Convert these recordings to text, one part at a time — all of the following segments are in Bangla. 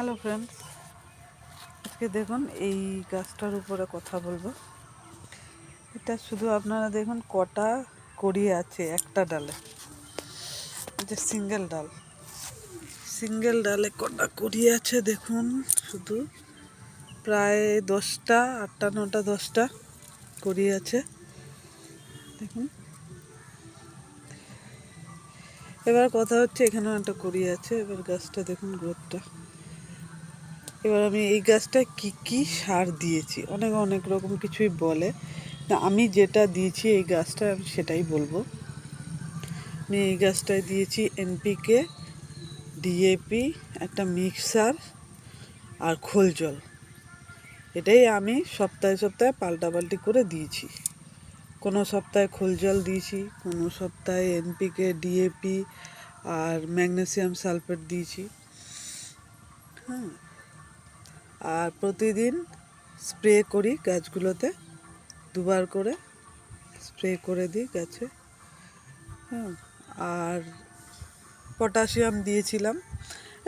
হ্যালো ফ্রেন্ডস, আজকে দেখুন এই গাছটার উপরে কথা বলবো। এটা শুধু আপনারা দেখুন কটা কড়ি আছে একটা ডালে। এটা সিঙ্গেল ডালে কটা কড়ি আছে দেখুন। শুধু প্রায় 10টা 8টা 9টা 10টা কড়ি আছে দেখুন। এবার কথা হচ্ছে এখানেও একটা কড়ি আছে। এবার গাছটা দেখুন গ্রোথটা। এবার আমি এই গাছটা কি সার দিয়েছি, অনেক রকম কিছুই বলে, না আমি যেটা দিয়েছি এই গাছটা আমি সেটাই বলবো। আমি এই গাছটায় দিয়েছি এনপিকে, ডিএপি, একটা মিক্সার আর খোল জল। এটাই আমি সপ্তাহে পাল্টাপাল্টি করে দিয়েছি। কোনো সপ্তাহে খোল জল দিয়েছি, কোনো সপ্তাহে এনপিকে, ডিএপি আর ম্যাগনেসিয়াম সালফেট দিয়েছি। হ্যাঁ, আর প্রতিদিন স্প্রে করি গাছগুলোতে, দুবার করে স্প্রে করে দিই গাছে। হ্যাঁ, আর পটাশিয়াম দিয়েছিলাম।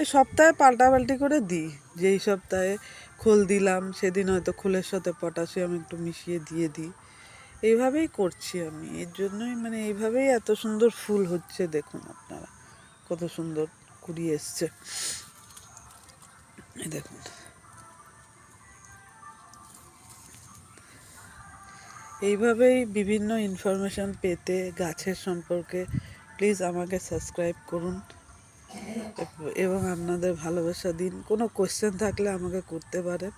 এই সপ্তাহে পাল্টাপাল্টি করে দিই। যেই সপ্তাহে খোল দিলাম সেদিন হয়তো খোলের সাথে পটাশিয়াম একটু মিশিয়ে দিয়ে দিই। এইভাবেই করছি আমি। এর জন্যই এইভাবেই এত সুন্দর ফুল হচ্ছে। দেখুন আপনারা কত সুন্দর কুড়ি এসছে। এই দেখুন, এইভাবেই বিভিন্ন ইনফরমেশান পেতে গাছের সম্পর্কে প্লিজ আমাকে সাবস্ক্রাইব করুন এবং আপনাদের ভালোবাসা দিন। কোনো কোয়েশ্চেন থাকলে আমাকে করতে পারেন,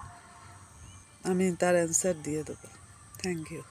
আমি তার অ্যান্সার দিয়ে দেবো। Thank you.